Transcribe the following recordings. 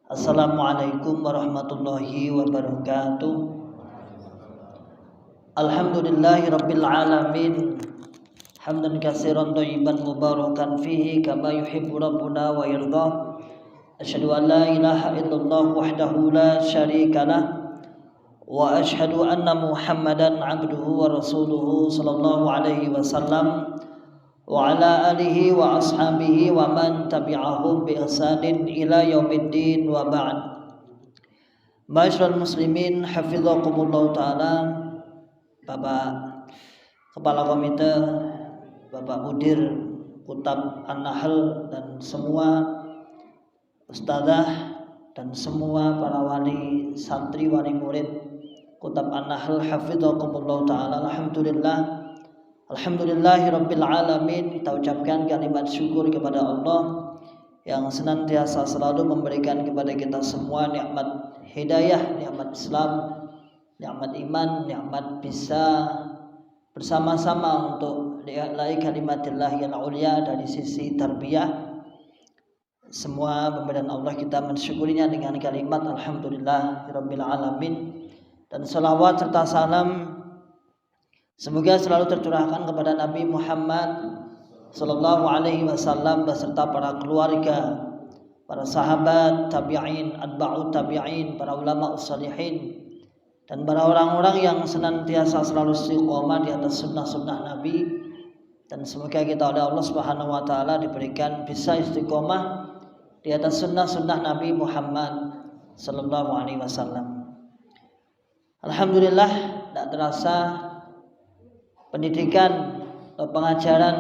Assalamualaikum warahmatullahi wabarakatuh. Alhamdulillahi rabbil alamin. Hamdan katsiran thayyiban mubarakan fihi kama yuhibbu rabbuna wa yarda. Asyhadu an la ilaha illallah wahdahu la syarikalah wa asyhadu anna Muhammadan abduhu wa rasuluhu sallallahu alaihi wasallam wa ala alihi wa ashabihi wa man tabi'ahum bi ihsanin ila yaumiddin wa ba'd. Ma'asyiral muslimin hafizakumullah taala, Bapak Kepala Komite, Bapak Mudir Kutab An-Nahl dan semua ustadzah dan semua para wali santri wali murid Kutab An-Nahl hafizakumullah taala. Alhamdulillahirabbil alamin. Kita ucapkan kalimat syukur kepada Allah yang senantiasa selalu memberikan kepada kita semua nikmat hidayah, nikmat Islam, nikmat iman, nikmat bisa bersama-sama untuk li'la'i kalimatillah yang ulia. Dari sisi tarbiyah, semua pemberian Allah kita mensyukurinya dengan kalimat alhamdulillahirabbil alamin. Dan salawat serta salam semoga selalu tercurahkan kepada Nabi Muhammad sallallahu alaihi wasallam beserta para keluarga, para sahabat, tabi'in, atba'ut tabi'in, para ulama ussalihin dan para orang-orang yang senantiasa selalu istiqomah di atas sunnah-sunnah Nabi. Dan semoga kita oleh Allah Subhanahu wa taala diberikan bisa istiqomah di atas sunnah-sunnah Nabi Muhammad sallallahu alaihi wasallam. Alhamdulillah, tidak terasa pendidikan atau pengajaran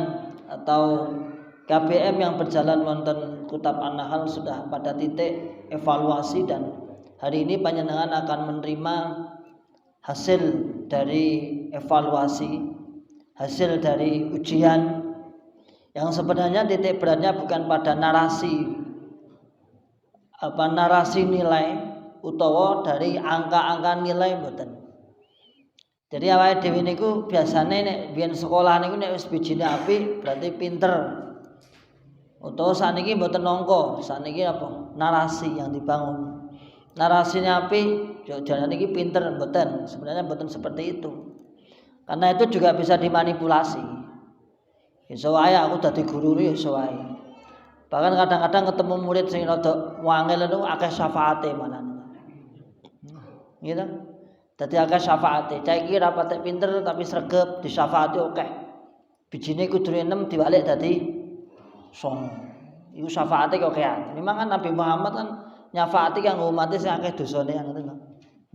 atau KBM yang berjalan wonten Kutab An-Nahl sudah pada titik evaluasi, dan hari ini panjenengan akan menerima hasil dari evaluasi, hasil dari ujian yang sebenarnya titik beratnya bukan pada narasi nilai utawa dari angka-angka nilai mboten. Jadi awake dhewe niku biasane nek biyen sekolah niku nek wis bijine apik berarti pinter. Utawa sakniki mboten angka, sakniki apa? Narasi yang dibangun. Narasinya apik, jangan iki pinter mboten. Sebenarnya mboten seperti itu. Karena itu juga bisa dimanipulasi. Iso wae aku dadi guru ya iso wae. Bahkan kadang-kadang ketemu murid sing rada wangel niku akeh syafaate malah. Gitu. Dadi akeh syafaate. Cah iki ra patek pinter tapi sregep disyafaati akeh. Bijine kudune 6 diwalik dadi 9. Iku syafaate kakean. Memang kan Nabi Muhammad kan nyafaati kanggo umat sing akeh dosane ngoten lho.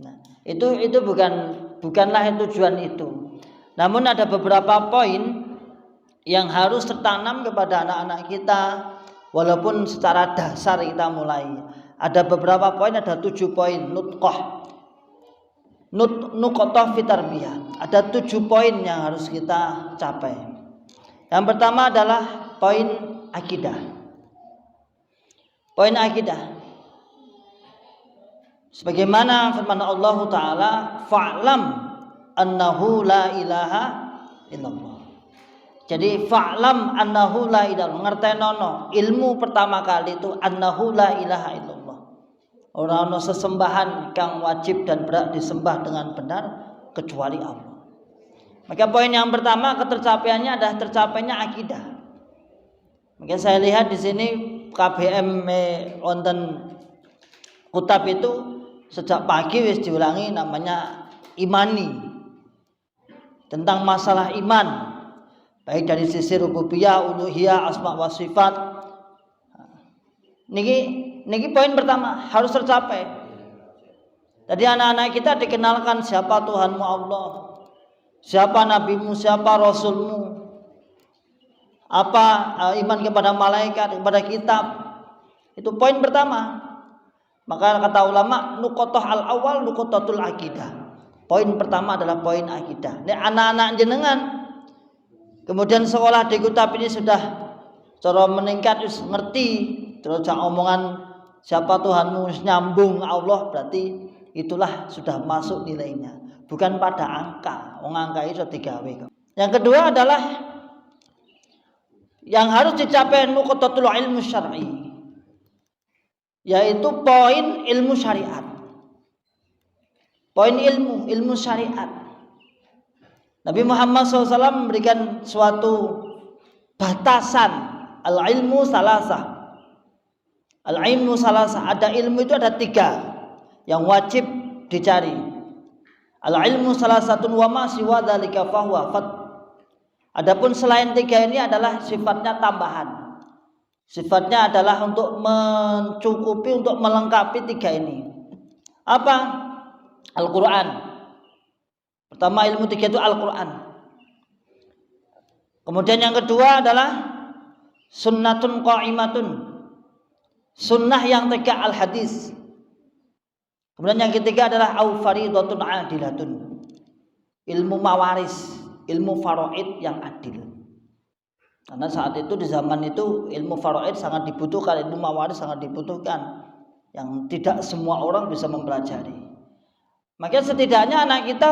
Nah, itu bukanlah tujuan itu. Namun ada beberapa poin yang harus tertanam kepada anak-anak kita walaupun secara dasar kita mulai. Ada beberapa poin, ada 7 poin nuqotoh fitarbiyah. Ada 7 poin yang harus kita capai. Yang pertama adalah poin akidah. Poin akidah. Sebagaimana firman Allah Ta'ala, fa'lam annahu la ilaha illallah. Jadi fa'lam annahu la ilaha, ngertenono ilmu pertama kali itu annahu la ilaha illallah. Ora ana sesembahan kang wajib dan berhak disembah dengan benar kecuali Allah. Maka poin yang pertama ketercapaiannya adalah tercapainya akidah. Maka saya lihat di sini KBM wonten Kutab itu sejak pagi wis diulangi namanya imani. Tentang masalah iman, baik dari sisi rububiyah, uluhiyah, asma wa sifat. Niki poin pertama harus tercapai. Jadi anak-anak kita dikenalkan siapa Tuhanmu Allah, siapa nabimu, siapa rasulmu, apa iman kepada malaikat, kepada kitab. Itu poin pertama. Maka kata ulama nuqotoh al-awwal nuqotatul akidah. Poin pertama adalah poin akidah. Nek anak-anak jenengan kemudian sekolah di Kutab ini sudah cara meningkat, ngerti terus omongan siapa Tuhanmu nyambung Allah, berarti itulah sudah masuk nilainya, bukan pada angka. Angka itu digawe. Yang kedua adalah yang harus dicapai nuqotatul ilmu syar'i. yaitu poin ilmu syariat. Poin ilmu syariat. Nabi Muhammad SAW memberikan suatu batasan, al-ilmu salasah. Al-ilmu salasah, ada ilmu itu ada 3 yang wajib dicari. Al-ilmu salasatun wa ma siwa dzalika fahuwa fad. Adapun selain 3 ini adalah sifatnya tambahan. Sifatnya adalah untuk mencukupi, untuk melengkapi 3 ini. Apa? Al-Quran. Pertama ilmu 3 itu Al-Quran. Kemudian yang kedua adalah sunnatun qa'imatun, sunnah yang tegak al-hadis. Kemudian yang ketiga adalah au faridatun adilatun, ilmu mawaris, ilmu faraid yang adil. Karena saat itu di zaman itu ilmu faraid sangat dibutuhkan, ilmu mawaris sangat dibutuhkan, yang tidak semua orang bisa mempelajari. Maka setidaknya anak kita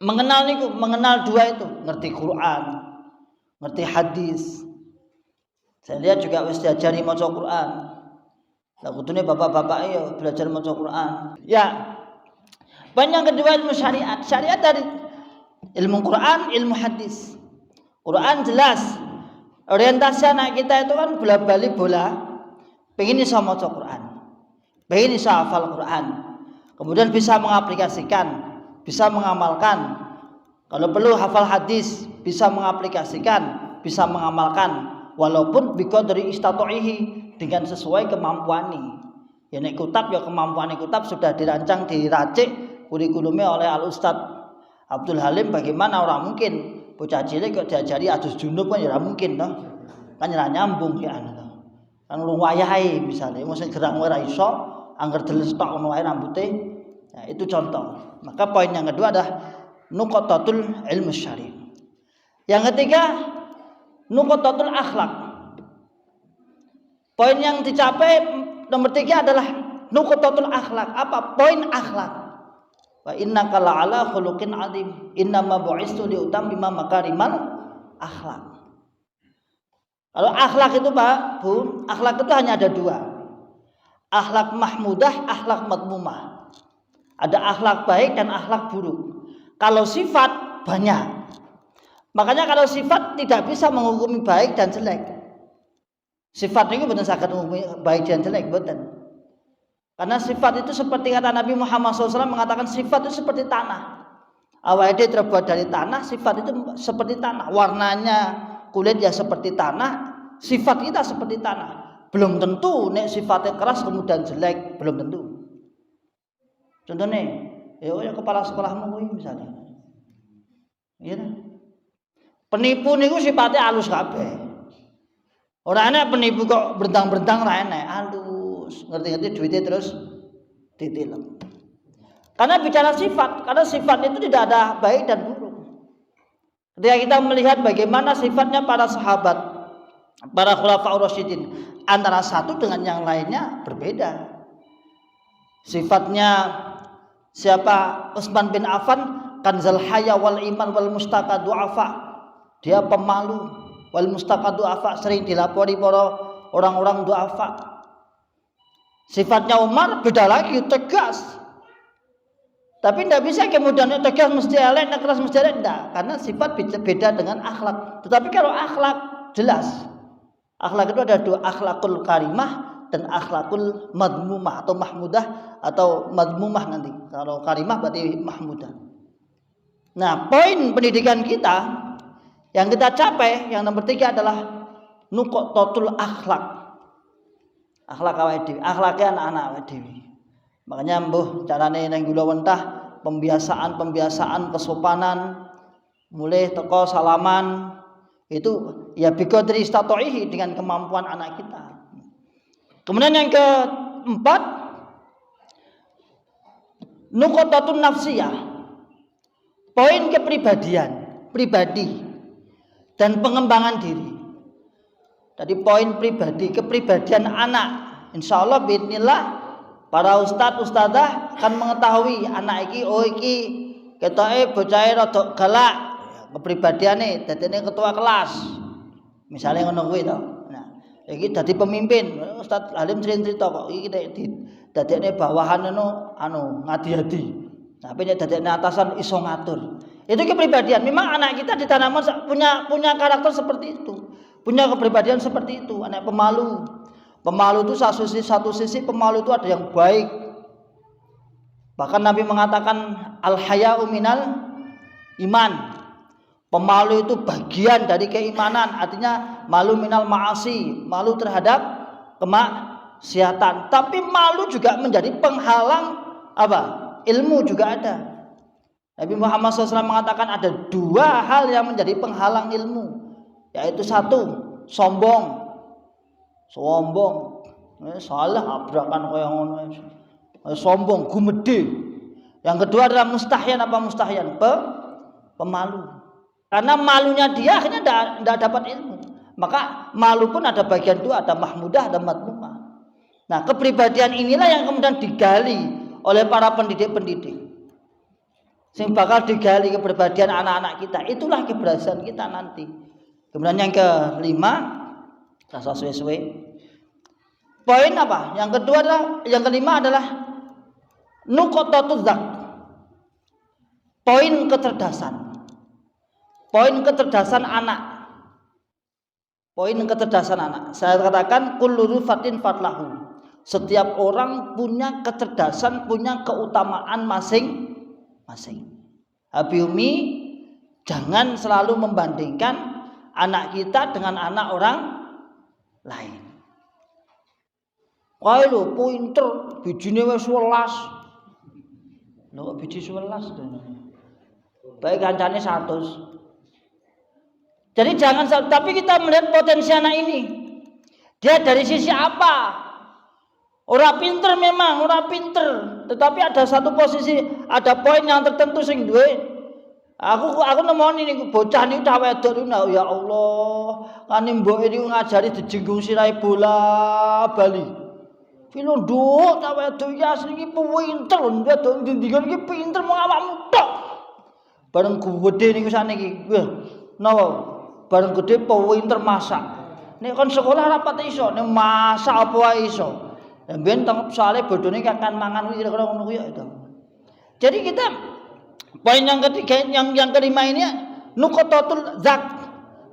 mengenal 2 itu, ngerti Quran, ngerti hadis. Saya lihat juga wis diajari maca Quran. Lah kudune bapak-bapak ayo belajar maca Quran. Ya. Poin yang kedua ilmu syariat. Syariat dari ilmu Quran, ilmu hadis. Quran jelas. Orientasi anak kita itu kan bola-bali bola. Pengen iso maca Quran. Pengen iso hafal Quran. Kemudian bisa mengaplikasikan, bisa mengamalkan. Kalau perlu hafal hadis, bisa mengaplikasikan, bisa mengamalkan, walaupun biqadri istata'ihi, dengan sesuai kemampuan. Ya nek kitab ya kemampuan kitab sudah dirancang, diracik kurikulumnya oleh Al Ustaz Abdul Halim. Bagaimana orang mungkin bocah cilik kok diajari adus junub kan ya mungkin toh. Kan ora nyambung ya anu. Kan lu wayahe misale mesti gerang ora iso, angger deles tok ngono wae rambute. Nah, itu contoh. Maka poin yang kedua adalah nuqatatul ilmu syari'. Yang ketiga nuqatatul akhlak. Poin yang dicapai nomor 3 adalah nuqatatul akhlak. Apa? Poin akhlak. Wa innaka la'ala khuluqin 'adzim. Innama bu'istu liutammima makarimal akhlak. Kalau akhlak itu Pak, Bu, akhlak itu hanya ada 2. Akhlak mahmudah, akhlak madmumah. Ada akhlak baik dan akhlak buruk. Kalau sifat banyak. Makanya kalau sifat tidak bisa menghukumi baik dan jelek. Sifat ini benar saged menghukumi baik dan jelek, betul. Karena sifat itu seperti kata Nabi Muhammad SAW mengatakan sifat itu seperti tanah. Awalnya terbuat dari tanah, sifat itu seperti tanah. Warnanya kulit ya seperti tanah, sifat kita seperti tanah. Belum tentu nek sifatnya keras kemudian jelek, belum tentu. Contohnya, ya kepala sekolahmu kuwi misalnya. Iya. Penipu niku sifatnya halus kabeh. Ora enak penipu kok berentang-berentang ra enak, halus. Ngerti-ngerti duitnya terus ditilep. Karena bicara sifat, karena sifat itu tidak ada baik dan buruk. Ketika kita melihat bagaimana sifatnya para sahabat, para khulafaur rasyidin, antara satu dengan yang lainnya berbeda. Sifatnya siapa? Utsman bin Affan, kanzal haya wal iman wal mustaqa du'afa. Dia pemalu, wal mustaqa du'afa, sering dilapori para orang-orang du'afa. Sifatnya Umar beda lagi, tegas. Tapi tidak bisa kemudian tegas mesti elek, keras mesti elek, tidak. Karena sifat beda dengan akhlak. Tetapi kalau akhlak jelas. Akhlak itu ada 2, akhlakul karimah dan akhlakul madmumah atau mahmudah atau madmumah nanti. Kalau karimah berarti mahmudah. Nah, poin pendidikan kita yang kita capai yang nomor 3 adalah nuqatatul akhlak. Akhlak awake dhewe, akhlake anak-anak awake dhewe. Makanya mbuh carane nang kula wentah pembiasaan kesopanan mulai teko salaman itu ya biqadri istata'ihi dengan kemampuan anak kita. Kemudian yang keempat nuqatatun nafsiyah. Poin kepribadian, pribadi dan pengembangan diri. Tadi poin pribadi, kepribadian anak. Insyaallah bismillah para ustadzah akan mengetahui anak iki oh iki ketoke bocahe rada galak, kepribadiane dadine ketua kelas. Misalnya ngono kuwi to. Nah, Iki dadi pemimpin. Ustaz Halim cerita kok iki nek dadekne bawahan ngadi-adi. Tapi nek dadekne atasan iso ngatur. Itu kepribadian. Memang anak kita ditanamkan punya karakter seperti itu. Punya kepribadian seperti itu. Anak pemalu. Pemalu itu satu sisi pemalu itu ada yang baik. Bahkan Nabi mengatakan al-haya'u minal iman. Pemalu itu bagian dari keimanan, artinya malu minal ma'asi, malu terhadap kemaksiatan. Tapi malu juga menjadi penghalang apa? Ilmu juga ada. Nabi Muhammad SAW mengatakan ada 2 hal yang menjadi penghalang ilmu, yaitu 1, sombong. Salah abrakan kaya ngono. Sombong, gumede. Yang kedua adalah mustahyan. Pemalu. Karena malunya dia akhirnya tidak dapat ilmu. Maka malu pun ada bagian 2, ada mahmudah, ada madmumah. Nah, kepribadian inilah yang kemudian digali oleh para pendidik-pendidik. Sing bakal digali kepribadian anak-anak kita. Itulah keberhasilan kita nanti. Kemudian yang kelima, rasa suwe-suwe. Poin apa? Yang kelima adalah nuqtatuz zak. Poin kecerdasan. Poin kecerdasan anak. Saya katakan kullu rufatin fatlahu. Setiap orang punya kecerdasan, punya keutamaan masing-masing. Abi Umi, jangan selalu membandingkan anak kita dengan anak orang lain. Kae lho pinter, bijine wis 11. Lho biji 11 to. Baik kancane 100. Jadi tapi kita melihat potensi anak ini. Dia dari sisi apa? Ora pinter memang, tetapi ada satu posisi, ada poin yang tertentu sing duwe. Aku nemoni niku bocah niku cah wedok niku ya Allah, kan mboke niku ngajari dijenggung sirahe bola bali. Filo nduk cah wedok iki asli iki pinter, wedok ndindikan iki pinter mung awakmu tok. Bareng gede niku saniki. Wah, napa? Bareng gede pinter masak. Nek kon sekolah ra pati iso, nek masak apa wae iso. Ben tangkep soalnya bodone kakan mangan kira-kira ngono ya itu. Jadi kita poin yang ketiga yang kelima ini nuqtatul zak.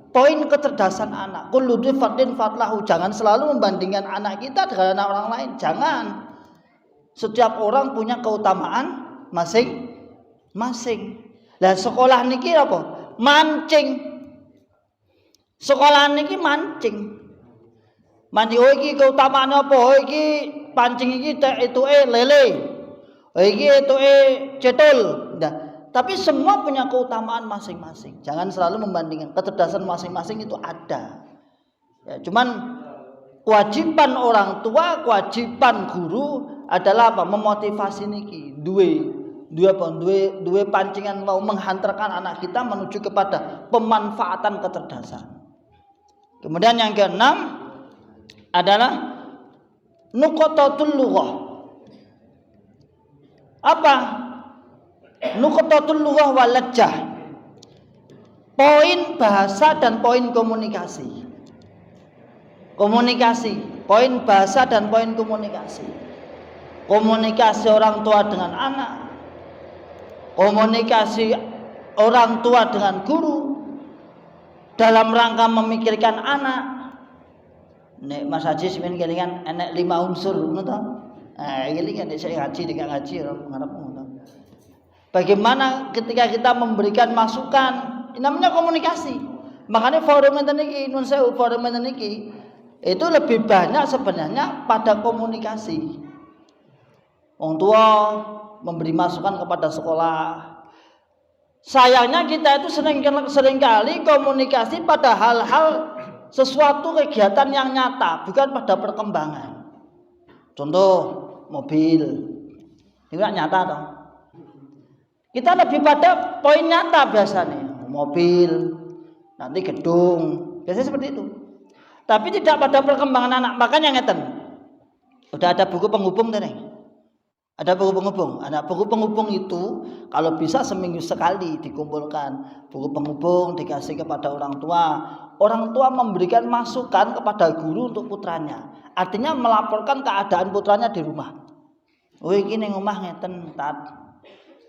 Poin kecerdasan anak. Kullu dzifadin fatlahu. Jangan selalu membandingkan anak kita dengan anak orang lain. Jangan. Setiap orang punya keutamaan masing-masing. Lah sekolah niki apa? Mancing. Sekolah niki mancing. Mancing iki keutamaane apa? Iki pancing iki etuke lele. Iki etuke cetul. Nah, tapi semua punya keutamaan masing-masing. Jangan selalu membandingkan. Kecerdasan masing-masing itu ada. Ya, cuman kewajiban orang tua, kewajiban guru adalah apa? Memotivasi niki. Dua pancingan mau menghantarkan anak kita menuju kepada pemanfaatan kecerdasan. Kemudian yang keenam adalah nuqtatul lughah. Apa? Nuqtatul lughah wal lajjah. Poin bahasa dan poin komunikasi. Poin bahasa dan poin komunikasi. Komunikasi orang tua dengan anak. Komunikasi orang tua dengan guru dalam rangka memikirkan anak. Nek Mas Haji semen kelingan enek 5 unsur ngono to. Iki kan saya ngaji ngarep ngono. Bagaimana ketika kita memberikan masukan, ini namanya komunikasi. Makanya forum ngeten iki, nun sewu forum ngeten iki itu lebih banyak sebenarnya pada komunikasi. Wong tua memberi masukan kepada sekolah. Sayangnya kita itu seringkali komunikasi pada hal-hal sesuatu kegiatan yang nyata, bukan pada perkembangan. Contoh mobil, ini kan nyata toh. Kita lebih pada poin nyata biasanya, mobil, nanti gedung, biasanya seperti itu. Tapi tidak pada perkembangan anak. Makanya ngeten, udah ada buku penghubung nih. Ada buku penghubung. Ada buku penghubung itu kalau bisa seminggu sekali dikumpulkan. Buku penghubung dikasih kepada orang tua orang tua memberikan masukan kepada guru untuk putranya. Artinya melaporkan keadaan putranya di rumah. Oh iki ning omah ngeten, Tat.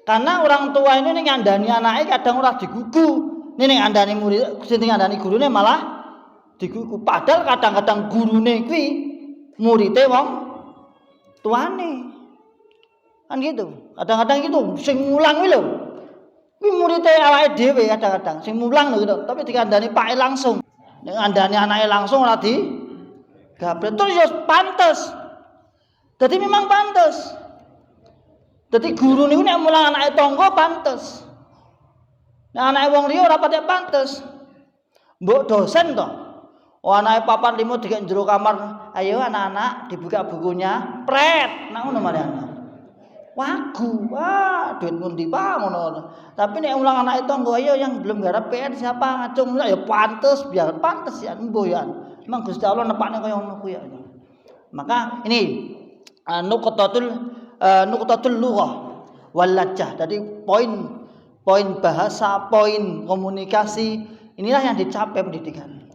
Karena orang tua ini ngandani anake kadang ora digugu. Ning ngandani murid, sing ngandani gurune malah digugu. Padahal kadang-kadang gurune kuwi murite wong tuane. Kan gitu. Kadang-kadang gitu sing mulang kuwi lho. Kuwi murite awake dhewe kadang-kadang sing mulang lho gitu. Tapi dikandani pake langsung. Nek ngandani anake langsung ora di gabret terus ya pantes. Dadi memang pantes. Dadi guru niku nek mulang anake tangga pantes. Nek anake wong liya ora patek pantes. Mbok dosen to. Oh anake papat limo dikek jero kamar. Ayo anak-anak dibuka bukunya. Pret. Nah ngono mari anak. Wagu, wah duit pundi Pak ngono. Tapi nek ulang anak itu nggo ayo yang belum garap PR siapa ngacung ya pantes biar pantes ya mboyan. Memang Gusti Allah nepakne kaya ngono ku ya. Maka ini nuqtatul lughah wal lajjah. Jadi poin bahasa, poin komunikasi inilah yang dicapai pendidikan.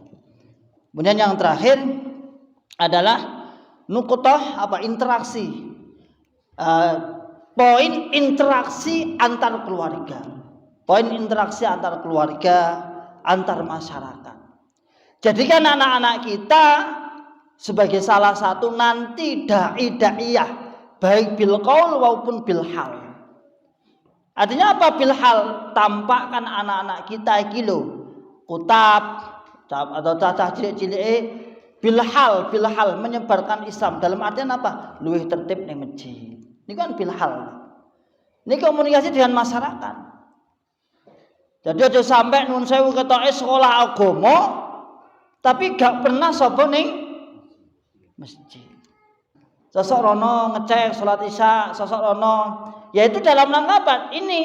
Kemudian yang terakhir adalah nuqtah interaksi. Poin interaksi antar keluarga. Poin interaksi antar keluarga, antar masyarakat. Jadikan anak-anak kita sebagai salah satu nanti dai-daiyah baik bil qaul maupun bil hal. Artinya apa bil hal? Tampakkan anak-anak kita iki lho kutab atau cacah cilik-cilike bil hal menyebarkan Islam dalam artian apa? Luwih tertib ning masjid. Ini kan bilhal. Ini komunikasi dengan masyarakat. Jadi aja sampai nun sewu ketoke sekolah agama tapi gak pernah sapa ning masjid. Sosok rono ngecek salat Isya, sosok rono yaitu dalam rangka apa? Ini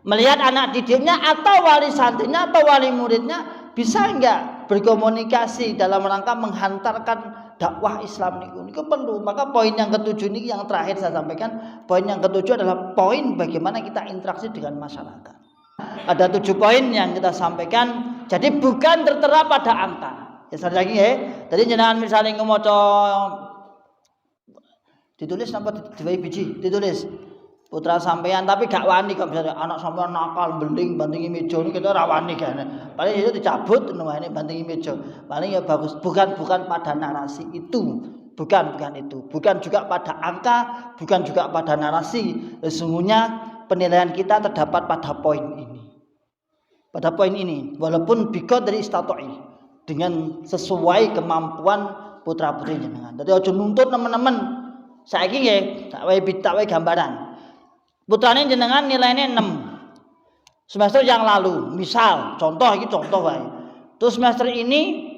melihat anak didiknya atau wali santrinya atau wali muridnya bisa enggak berkomunikasi dalam rangka menghantarkan dakwah Islam niku perlu. Maka poin yang ketujuh ini yang terakhir saya sampaikan. Poin yang ketujuh adalah poin bagaimana kita interaksi dengan masyarakat. Ada 7 poin yang kita sampaikan. Jadi bukan tertera pada angka. Ya sekali lagi ya. Jadi jenengan misalnya ngomaca ditulis napa diwai biji, ditulis putra sampean tapi gak wani kok bisa anak sampean nakal beling bandingi meja niku kita ora wani kan. Paling itu dicabut nuwane bandingi meja. Paling ya bagus bukan pada narasi itu. Bukan itu. Bukan juga pada angka, bukan juga pada narasi. Sesungguhnya penilaian kita terdapat pada poin ini. Pada poin ini walaupun biqadri istata'i dengan sesuai kemampuan putra-putri jenengan. Dadi aja nuntut teman-teman. Saiki nggih tak wae gambaran. Putrane jenengan nilainya 6 semester yang lalu, misal contoh wae. Terus semester ini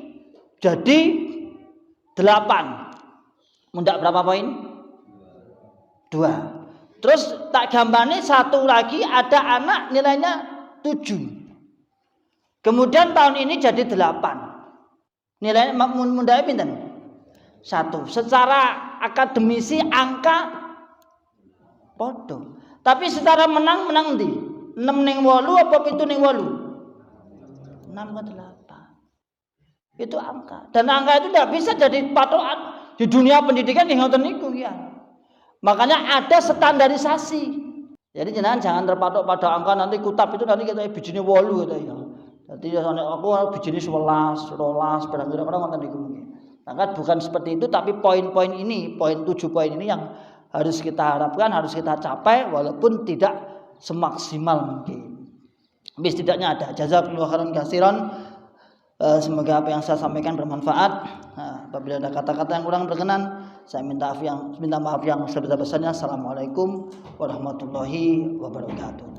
jadi 8. Mundak berapa poin? 2. Terus tak gambane satu lagi ada anak nilainya 7. Kemudian tahun ini jadi 8. Nilainya mundake pinten? 1. Secara akademisi angka podo. Tapi secara menang ndi? 6 ning 8 apa 7 ning 8? 6 ke 8. Itu angka. Dan angka itu tidak bisa jadi patokan di dunia pendidikan yang ngoten niku ya. Makanya ada standarisasi. Jadi jangan terpatok pada angka nanti kutab itu nanti kita bijine 8 gitu ya. Jadi aku bijine 11, 12 barang-barang ngoten niku. Maka bukan seperti itu tapi poin-poin ini, poin 7 poin ini yang harus kita harapkan, harus kita capai walaupun tidak semaksimal mungkin. Tapi setidaknya ada. Jazakallahu khairan katsiran. Semoga apa yang saya sampaikan bermanfaat. Apabila ada kata-kata yang kurang berkenan, saya minta maaf yang sebesar-besarnya. Assalamualaikum warahmatullahi wabarakatuh.